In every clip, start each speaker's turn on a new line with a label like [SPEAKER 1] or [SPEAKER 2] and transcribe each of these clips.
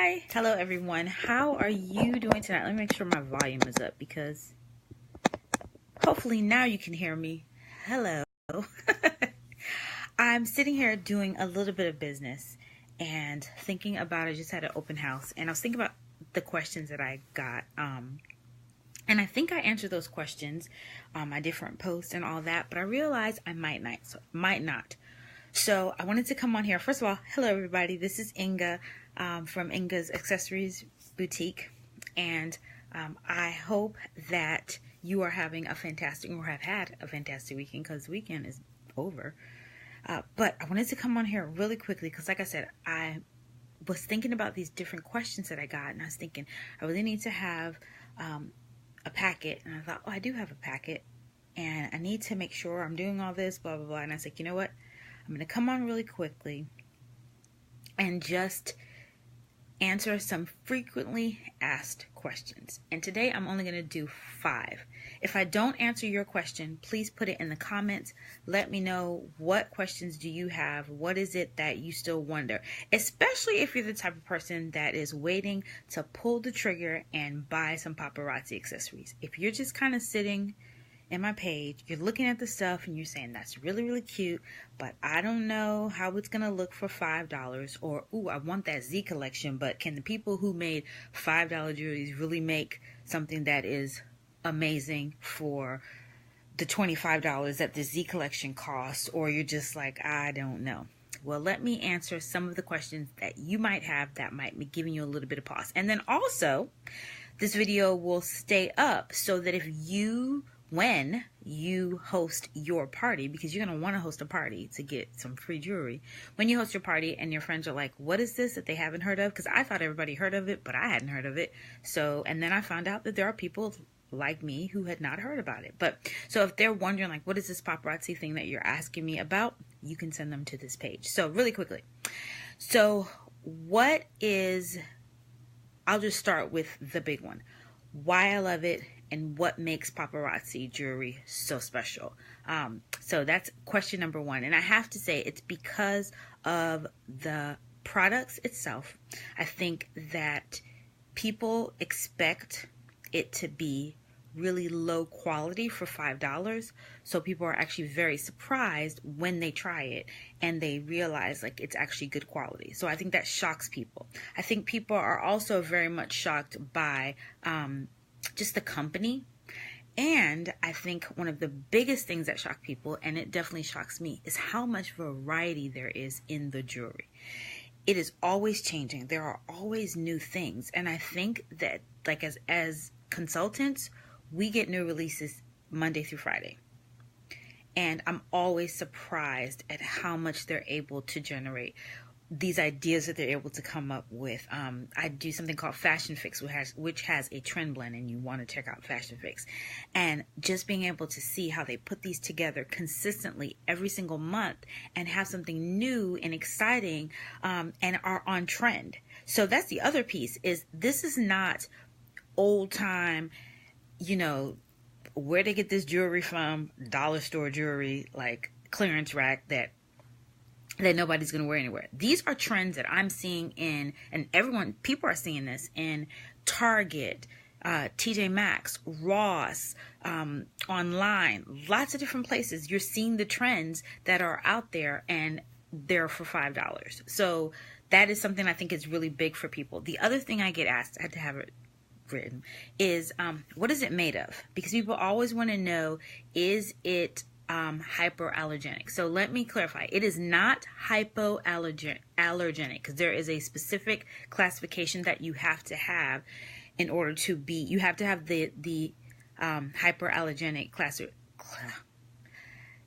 [SPEAKER 1] Hi, hello everyone. How are you doing tonight? Let me make sure my volume is up because hopefully now you can hear me. Hello. I'm sitting here doing a little bit of business and thinking about, I just had an open house and I was thinking about the questions that I got. And I think I answered those questions on my different posts and all that, but I realized I might not. So I wanted to come on here. First of all, hello everybody. This is Inga from Inga's Accessories Boutique. And I hope that you are having a fantastic, or have had a fantastic weekend, because the weekend is over. But I wanted to come on here really quickly because, like I said, I was thinking about these different questions that I got. And I was thinking, I really need to have a packet. And I thought, oh, I do have a packet. And I need to make sure I'm doing all this, blah, blah, blah. And I was like, you know what? I'm going to come on really quickly and just answer some frequently asked questions. And today I'm only going to do 5. If I don't answer your question, please put it in the comments. Let me know, what questions do you have? What is it that you still wonder? Especially if you're the type of person that is waiting to pull the trigger and buy some paparazzi accessories. If you're just kind of sitting in my page, you're looking at the stuff and you're saying, that's really, really cute, but I don't know how it's going to look for $5. Or, ooh, I want that Z collection, but can the people who made $5 jewelries really make something that is amazing for the $25 that the Z collection costs? Or you're just like, I don't know. Well, let me answer some of the questions that you might have that might be giving you a little bit of pause. And then also, this video will stay up so that when you host your party, because you're going to want to host a party to get some free jewelry. When you host your party and your friends are like, what is this that they haven't heard of? Because I thought everybody heard of it, but I hadn't heard of it. So, and then I found out that there are people like me who had not heard about it. But so if they're wondering, like, what is this paparazzi thing that you're asking me about? You can send them to this page. So really quickly. So I'll just start with the big one. Why I love it and what makes paparazzi jewelry so special. So that's question number 1. And I have to say, it's because of the products itself. I think that people expect it to be really low quality for $5. So people are actually very surprised when they try it and they realize, like, it's actually good quality. So I think that shocks people. I think people are also very much shocked by just the company. And I think one of the biggest things that shock people, and it definitely shocks me, is how much variety there is in the jewelry. It is always changing. There are always new things. And I think that, like, as consultants, we get new releases Monday through Friday. And I'm always surprised at how much they're able to generate, these ideas that they're able to come up with. I do something called Fashion Fix, which has a trend blend, and you want to check out Fashion Fix. And just being able to see how they put these together consistently every single month and have something new and exciting, and are on trend. So that's the other piece, is this is not old time, where they get this jewelry from, dollar store jewelry, like clearance rack that nobody's going to wear anywhere. These are trends that I'm seeing in, and people are seeing this in Target, TJ Maxx, Ross, online, lots of different places. You're seeing the trends that are out there, and they're for $5. So that is something I think is really big for people. The other thing I get asked, I had to have it written, is what is it made of? Because people always want to know, is it hypoallergenic? So let me clarify. It is not hypoallergenic, because there is a specific classification that you have to have in order to be, you have to have the hyperallergenic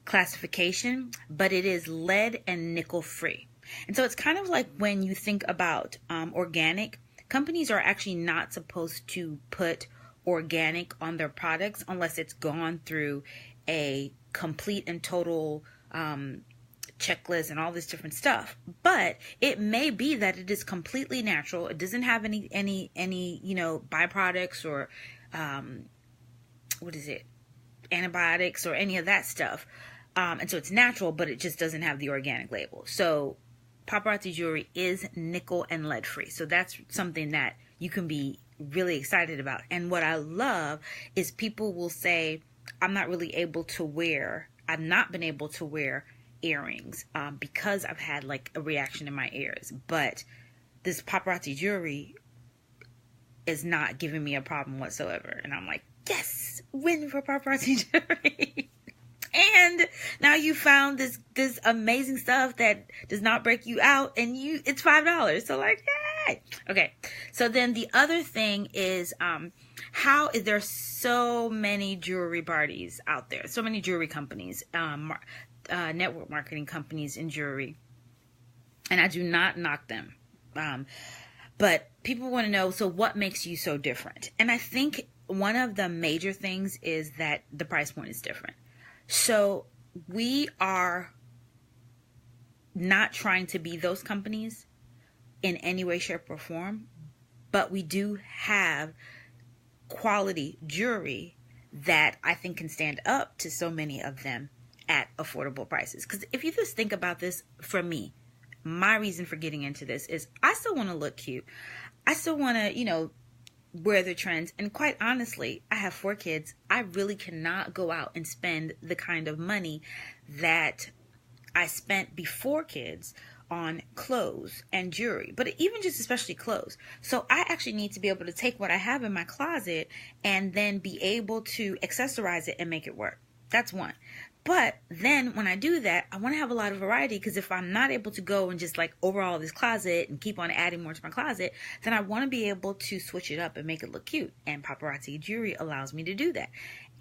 [SPEAKER 1] classification, but it is lead and nickel free. And so it's kind of like when you think about organic, companies are actually not supposed to put organic on their products unless it's gone through a complete and total checklist and all this different stuff. But it may be that it is completely natural. It doesn't have any byproducts or antibiotics or any of that stuff. And so it's natural, but it just doesn't have the organic label. So Paparazzi jewelry is nickel and lead free. So that's something that you can be really excited about. And what I love is people will say, I've not been able to wear earrings because I've had like a reaction in my ears. But this paparazzi jewelry is not giving me a problem whatsoever. And I'm like, yes, win for paparazzi jewelry. And now you found this amazing stuff that does not break you out, and it's $5. So like, yay! Okay. So then the other thing is, how is there so many jewelry parties out there? So many jewelry companies, network marketing companies in jewelry, and I do not knock them. But people want to know, so what makes you so different? And I think one of the major things is that the price point is different. So we are not trying to be those companies in any way, shape, or form, but we do have quality jewelry that I think can stand up to so many of them at affordable prices. Because if you just think about this, for me, my reason for getting into this is I still want to look cute. I still want to, wear the trends. And quite honestly, I have 4 kids. I really cannot go out and spend the kind of money that I spent before kids on clothes and jewelry, but even just especially clothes. So I actually need to be able to take what I have in my closet and then be able to accessorize it and make it work. That's one. But then when I do that, I want to have a lot of variety, because if I'm not able to go and just like overhaul this closet and keep on adding more to my closet, then I want to be able to switch it up and make it look cute. And paparazzi jewelry allows me to do that.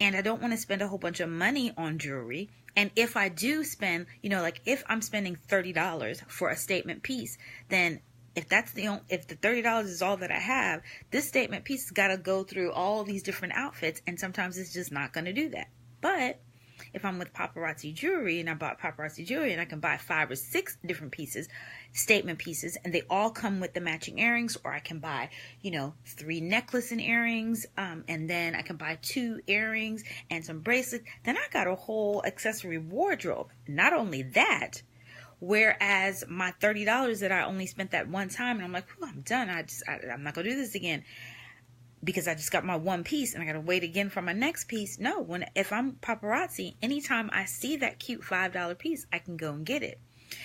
[SPEAKER 1] And I don't want to spend a whole bunch of money on jewelry. And if I do spend, like if I'm spending $30 for a statement piece, then if the $30 is all that I have, this statement piece has got to go through all these different outfits. And sometimes it's just not going to do that. But if I'm with paparazzi jewelry and I bought paparazzi jewelry and I can buy 5 or 6 different pieces, statement pieces, and they all come with the matching earrings, or I can buy, 3 necklace and earrings, and then I can buy 2 earrings and some bracelets, then I got a whole accessory wardrobe. Not only that, whereas my $30 that I only spent that one time, and I'm like, I'm done. I'm not going to do this again, because I just got my one piece and I got to wait again for my next piece. No, if I'm paparazzi, anytime I see that cute $5 piece, I can go and get it.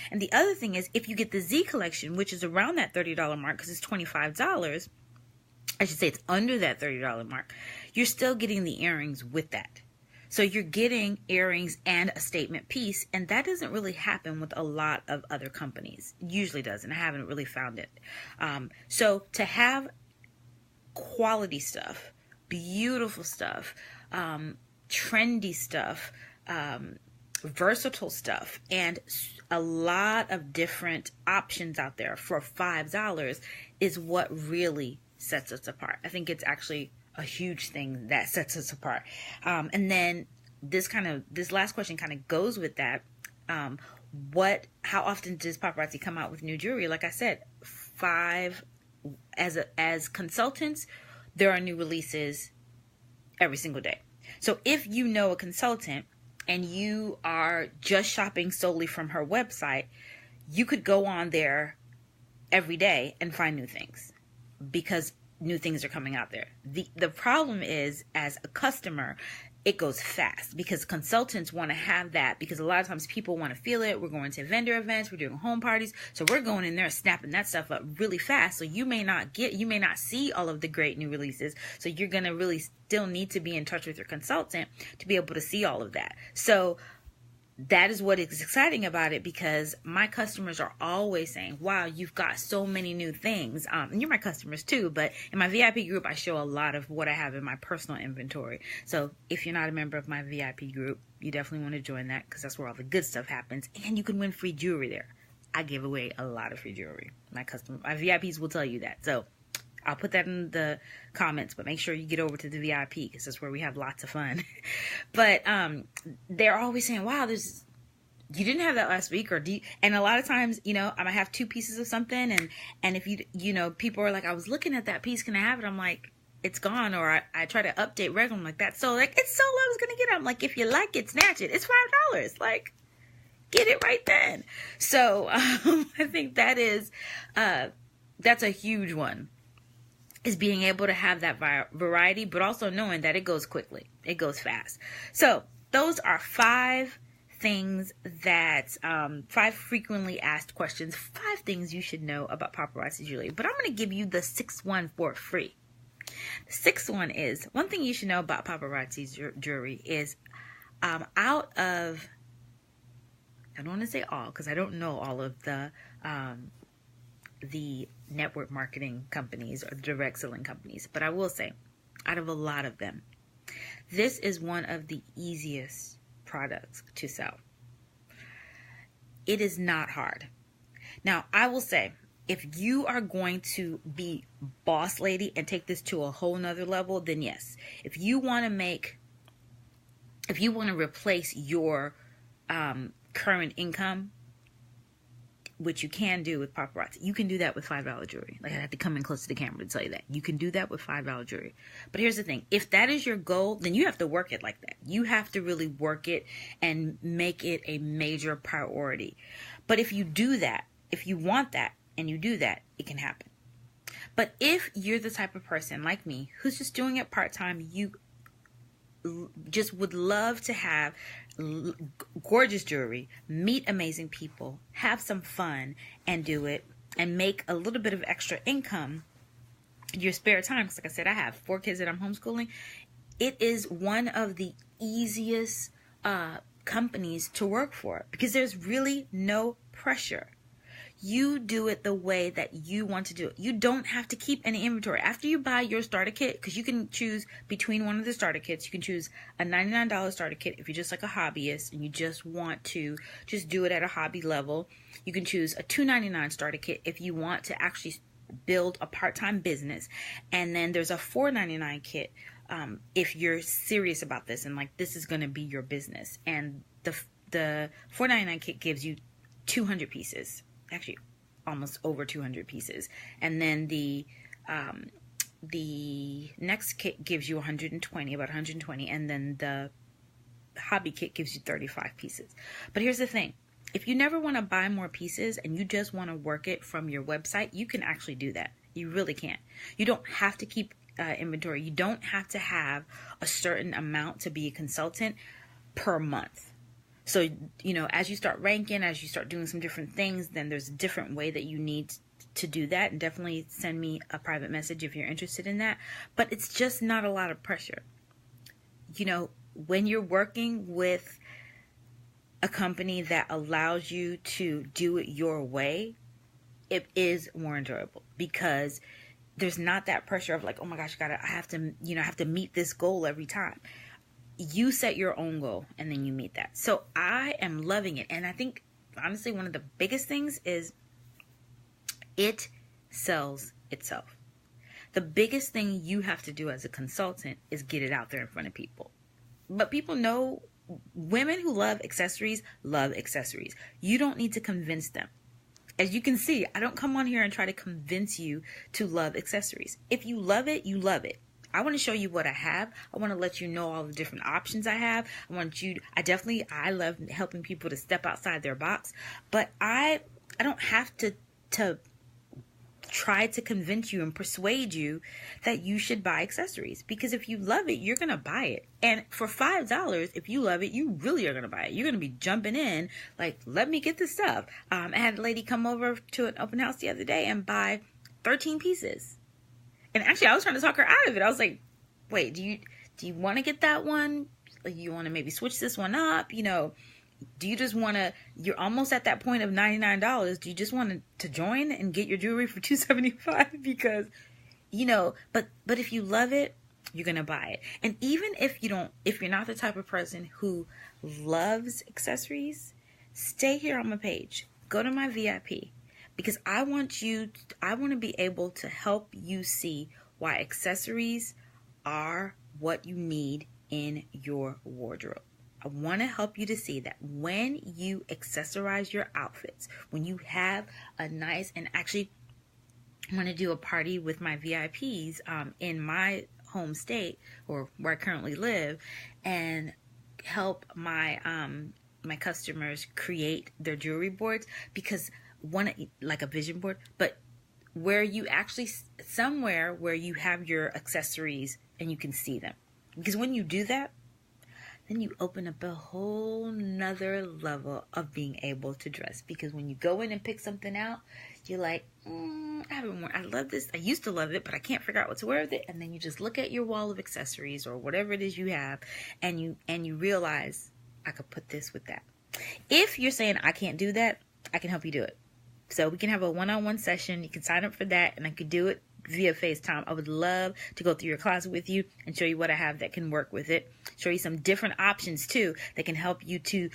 [SPEAKER 1] And the other thing is, if you get the Z collection, which is around that $30 mark, because it's $25, I should say it's under that $30 mark, you're still getting the earrings with that. So you're getting earrings and a statement piece, and that doesn't really happen with a lot of other companies. It usually doesn't. I haven't really found it. So to have quality stuff, beautiful stuff, trendy stuff, versatile stuff, and a lot of different options out there for $5 is what really sets us apart. I think it's actually a huge thing that sets us apart. And then this last question kind of goes with that. How often does paparazzi come out with new jewelry? Like I said, 5. As consultants, there are new releases every single day. So if you know a consultant and you are just shopping solely from her website, you could go on there every day and find new things, because new things are coming out there. The problem is, as a customer, it goes fast, because consultants want to have that, because a lot of times people want to feel it. We're going to vendor events, we're doing home parties, so we're going in there and snapping that stuff up really fast. So you may not see all of the great new releases. So you're going to really still need to be in touch with your consultant to be able to see all of that. So that is what is exciting about it, because my customers are always saying, wow, you've got so many new things. And you're my customers too, but in my VIP group, I show a lot of what I have in my personal inventory. So if you're not a member of my VIP group, you definitely want to join that, because that's where all the good stuff happens. And you can win free jewelry there. I give away a lot of free jewelry. My VIPs will tell you that. So I'll put that in the comments, but make sure you get over to the VIP, because that's where we have lots of fun. But they're always saying, wow, you didn't have that last week, and a lot of times, I might have 2 pieces of something, and if people are like, I was looking at that piece, can I have it? I'm like, it's gone. Or I try to update regularly, like that. So like, it's so low, I was going to get it. I'm like, if you like it, snatch it. It's $5. Like, get it right then. So I think that is, that's a huge one, is being able to have that variety, but also knowing that it goes quickly. It goes fast. So those are 5 things that, 5 frequently asked questions, 5 things you should know about paparazzi jewelry. But I'm going to give you the 6th one for free. The 6th one is, one thing you should know about paparazzi jewelry is, out of, I don't want to say all, because I don't know all of the network marketing companies or the direct selling companies, but I will say, out of a lot of them, this is one of the easiest products to sell. It is not hard. Now, I will say, if you are going to be boss lady and take this to a whole nother level, then yes. If you want to replace your current income, which you can do with paparazzi, you can do that with $5 jewelry. Like, I have to come in close to the camera to tell you that. You can do that with $5 jewelry. But here's the thing. If that is your goal, then you have to work it like that. You have to really work it and make it a major priority. But if you do that, if you want that and you do that, it can happen. But if you're the type of person like me who's just doing it part-time, you just would love to have gorgeous jewelry, meet amazing people, have some fun, and do it, and make a little bit of extra income in your spare time. Because like I said, I have 4 kids that I'm homeschooling. It is one of the easiest companies to work for, because there's really no pressure. You do it the way that you want to do it. You don't have to keep any inventory. After you buy your starter kit, because you can choose between one of the starter kits, you can choose a $99 starter kit if you're just like a hobbyist and you just want to just do it at a hobby level. You can choose a $2.99 starter kit if you want to actually build a part-time business. And then there's a $4.99 kit if you're serious about this and like this is going to be your business. And the $4.99 kit gives you 200 pieces. Actually almost over 200 pieces, and then the next kit gives you 120, about 120, and then the hobby kit gives you 35 pieces. But here's the thing, if you never want to buy more pieces and you just want to work it from your website, you can actually do that. You really can. You don't have to keep inventory. You don't have to have a certain amount to be a consultant per month. So, you know, as you start ranking, as you start doing some different things, then there's a different way that you need to do that. And definitely send me a private message if you're interested in that. But it's just not a lot of pressure. You know, when you're working with a company that allows you to do it your way, it is more enjoyable, because there's not that pressure of like, oh my gosh, I have to meet this goal every time. You set your own goal and then you meet that. So I am loving it. And I think, honestly, one of the biggest things is it sells itself. The biggest thing you have to do as a consultant is get it out there in front of people. But people know, women who love accessories. You don't need to convince them. As you can see, I don't come on here and try to convince you to love accessories. If you love it, you love it. I want to show you what I have. I want to let you know all the different options I have. I love helping people to step outside their box, but I don't have to try to convince you and persuade you that you should buy accessories, because if you love it, you're going to buy it. And for $5, if you love it, you really are going to buy it. You're going to be jumping in like, let me get this stuff. I had a lady come over to an open house the other day and buy 13 pieces. And actually, I was trying to talk her out of it. I was like, wait, do you want to get that one? Like, you want to maybe switch this one up? You know, do you just want to, you're almost at that point of $99. Do you just want to join and get your jewelry for $275? Because, you know, but if you love it, you're going to buy it. And even if you're not the type of person who loves accessories, stay here on my page. Go to my VIP. Because I want to be able to help you see why accessories are what you need in your wardrobe. I want to help you to see that when you accessorize your outfits, when you have a nice, and actually I'm going to do a party with my VIPs in my home state, or where I currently live, and help my my customers create their jewelry boards, because one, like a vision board, but where you actually, somewhere where you have your accessories and you can see them. Because when you do that, then you open up a whole nother level of being able to dress. Because when you go in and pick something out, you're like, I love this. I used to love it, but I can't figure out what to wear with it. And then you just look at your wall of accessories or whatever it is you have, and you realize, I could put this with that. If you're saying I can't do that, I can help you do it. So we can have a one-on-one session. You can sign up for that, and I could do it via FaceTime. I would love to go through your closet with you and show you what I have that can work with it. Show you some different options too that can help you to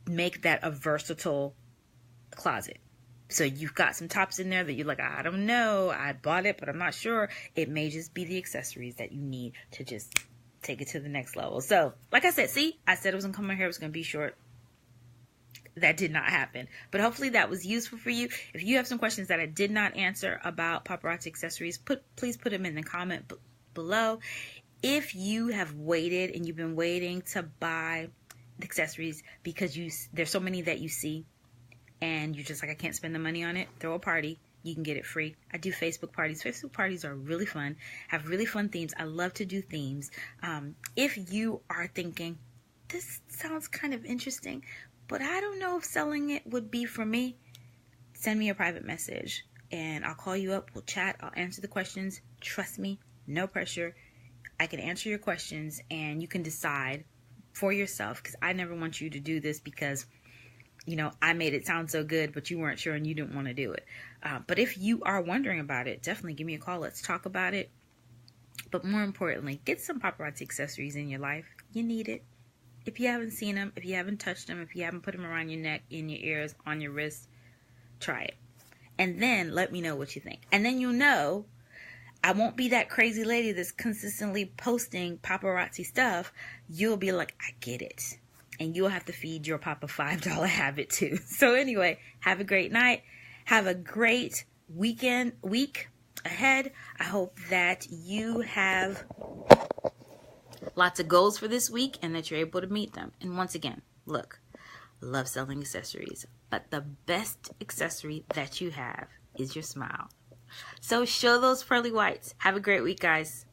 [SPEAKER 1] make that a versatile closet. So you've got some tops in there that you're like, I don't know, I bought it, but I'm not sure. It may just be the accessories that you need to just take it to the next level. So like I said, see, I said it was gonna come, my hair was gonna be short. That did not happen, but hopefully that was useful for you. If you have some questions that I did not answer about Paparazzi Accessories, please put them in the comment below. If you have waited and you've been waiting to buy the accessories because there's so many that you see and you're just like, I can't spend the money on it, throw a party. You can get it free. I do Facebook parties. Facebook parties are really fun, have really fun themes. I love to do themes. If you are thinking, this sounds kind of interesting, but I don't know if selling it would be for me, send me a private message and I'll call you up. We'll chat. I'll answer the questions. Trust me, no pressure. I can answer your questions and you can decide for yourself, because I never want you to do this because, you know, I made it sound so good, but you weren't sure and you didn't want to do it. But if you are wondering about it, definitely give me a call. Let's talk about it. But more importantly, get some Paparazzi accessories in your life. You need it. If you haven't seen them, if you haven't touched them, if you haven't put them around your neck, in your ears, on your wrists, try it. And then let me know what you think. And then you'll know I won't be that crazy lady that's consistently posting paparazzi stuff. You'll be like, I get it. And you'll have to feed your Papa $5 habit too. So anyway, have a great night. Have a great week ahead. I hope that you have lots of goals for this week and that you're able to meet them. And once again, look, I love selling accessories, but the best accessory that you have is your smile. So show those pearly whites. Have a great week, guys.